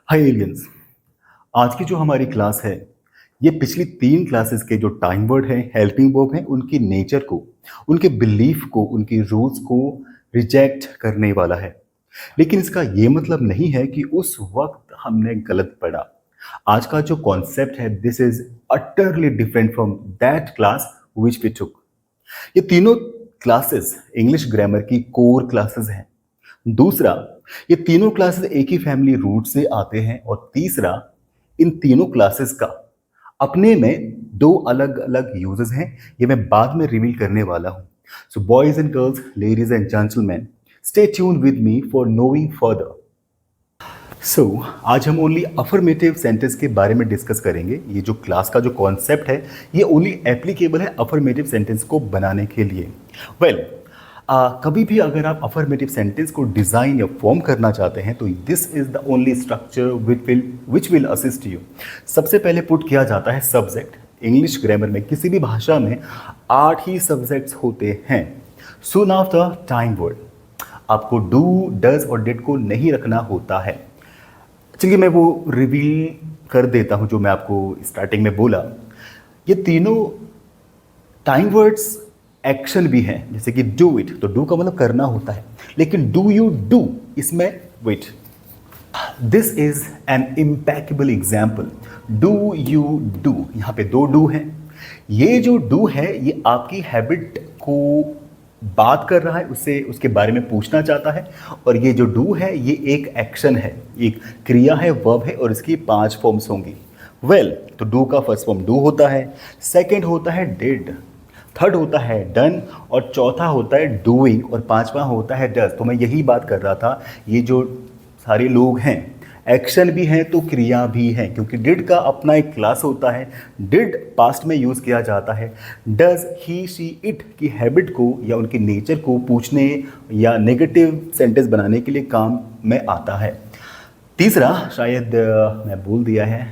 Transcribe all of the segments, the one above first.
हाय aliens. आज की जो हमारी क्लास है ये पिछली 3 क्लासेस के जो टाइम वर्ड हैं, हेल्पिंग वर्ब हैं, उनकी नेचर को, उनके बिलीफ को, उनकी रूल्स को रिजेक्ट करने वाला है। लेकिन इसका ये मतलब नहीं है कि उस वक्त हमने गलत पढ़ा। आज का जो कॉन्सेप्ट है this is utterly different from that class which we took. ये तीनों क्लासेस इंग्लिश ग्रामर की कोर क्लासेस हैं। दूसरा, ये तीनों क्लासेस एक ही फैमिली रूट से आते हैं। और तीसरा, इन तीनों क्लासेस का अपने में दो अलग अलग यूजेस हैं। ये मैं बाद में रिवील करने वाला हूं। So boys and girls, ladies and gentleman, stay tune with me for knowing further. आज हम ओनली अफर्मेटिव सेंटेंस के बारे में डिस्कस करेंगे। ये जो क्लास का जो कॉन्सेप्ट है ये ओनली एप्लीकेबल है अफर्मेटिव सेंटेंस को बनाने के लिए। कभी भी अगर आप अफर्मेटिव सेंटेंस को डिज़ाइन या फॉर्म करना चाहते हैं तो this is the only structure which will assist you. सबसे पहले पुट किया जाता है सब्जेक्ट। इंग्लिश ग्रामर में किसी भी भाषा में 8 ही सब्जेक्ट्स होते हैं। सून आफ्टर टाइम वर्ड आपको डू, डज और डिड को नहीं रखना होता है। चलिए मैं वो रिवील कर देता हूँ जो मैं आपको स्टार्टिंग में बोला। ये तीनों टाइम वर्ड्स एक्शन भी हैं, जैसे कि डू इट, तो डू का मतलब करना होता है। लेकिन डू यू डू, इसमें wait, this is an impeccable example. Do you do, यहाँ पे 2 डू हैं। ये जो डू है ये आपकी हैबिट को बात कर रहा है, उससे उसके बारे में पूछना चाहता है। और ये जो डू है ये एक एक्शन है, एक क्रिया है, वर्ब है और इसकी 5 फॉर्म्स होंगी। तो डू का फर्स्ट फॉर्म डू होता है, सेकंड होता है डिड, थर्ड होता है डन और चौथा होता है डूइंग और 5वां होता है डज। तो मैं यही बात कर रहा था, ये जो सारे लोग हैं एक्शन भी हैं तो क्रिया भी हैं, क्योंकि डिड का अपना एक क्लास होता है। डिड पास्ट में यूज़ किया जाता है। डज ही शी इट की हैबिट को या उनके नेचर को पूछने या नेगेटिव सेंटेंस बनाने के लिए काम में आता है। तीसरा शायद मैं बोल दिया है,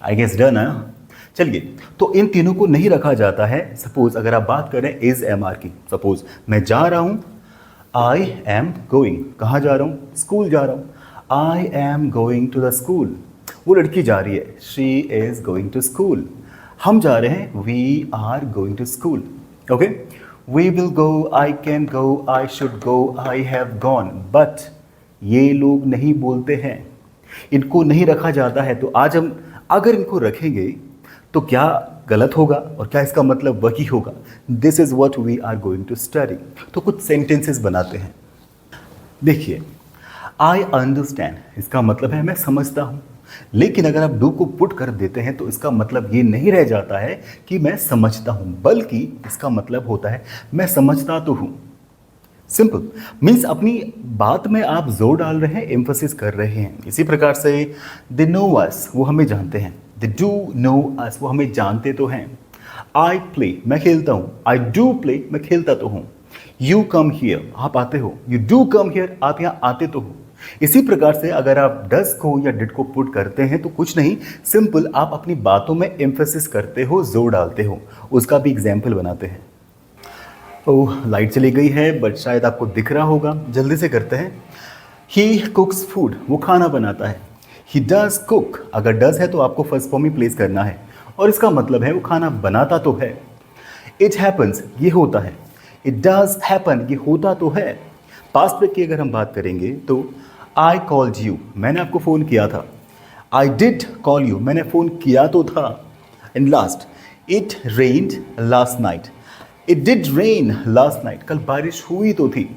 आई गेस डन है। चलिए, तो इन तीनों को नहीं रखा जाता है। सपोज अगर आप बात करें इज एम आर की, सपोज मैं जा रहा हूँ, आई एम गोइंग, कहाँ जा रहा हूँ? स्कूल जा रहा हूँ। I am going to the school, वो लड़की जा रही है, she is going to school. हम जा रहे हैं, we are going to school. Okay, we will go, I can go, I should go, I have gone. But ये लोग नहीं बोलते हैं, इनको नहीं रखा जाता है। तो आज हम अगर इनको रखेंगे तो क्या गलत होगा और क्या इसका मतलब वही होगा? This is what we are going to study. तो कुछ सेंटेंसेस बनाते हैं। देखिए, आई अंडरस्टैंड, इसका मतलब है मैं समझता हूँ। लेकिन अगर आप डू को पुट कर देते हैं तो इसका मतलब ये नहीं रह जाता है कि मैं समझता हूँ, बल्कि इसका मतलब होता है मैं समझता तो हूँ। सिंपल मीन्स अपनी बात में आप जोर डाल रहे हैं, एम्फोसिस कर रहे हैं। इसी प्रकार से दे नो अस, वो हमें जानते हैं। दे डू नो अस, वो हमें जानते तो हैं। आई प्ले, मैं खेलता हूँ। आई डू प्ले, मैं खेलता तो हूँ। यू कम हियर, आप आते हो। यू डू कम हियर, आप यहाँ आते तो हो। इसी प्रकार से अगर आप डज को या डिड को पुट करते हैं तो कुछ नहीं, सिंपल आप अपनी बातों में एम्फोसिस करते हो, जोर डालते हो। उसका भी एग्जाम्पल बनाते हैं। ओह, लाइट चली गई है बट शायद आपको दिख रहा होगा, जल्दी से करते हैं। ही कुक्स फूड, वो खाना बनाता है। ही डज कुक, अगर डज है तो आपको फर्स्ट फॉर्म ही प्लेस करना है और इसका मतलब है वो खाना बनाता तो है। इट हैपन्स, ये होता है। इट डज हैपन, ये होता तो है। पास्ट में की अगर हम बात करेंगे तो आई कॉल्ड यू, मैंने आपको फ़ोन किया था। आई डिड कॉल यू, मैंने फ़ोन किया तो था। And last, it rained last night. It did rain last night, कल बारिश हुई तो थी।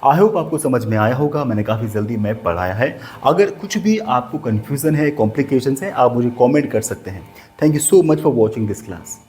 आई होप आपको समझ में आया होगा, मैंने काफ़ी जल्दी मैप पढ़ाया है। अगर कुछ भी आपको कन्फ्यूज़न है, कॉम्प्लिकेशंस है, आप मुझे कमेंट कर सकते हैं। Thank you so much for watching this class.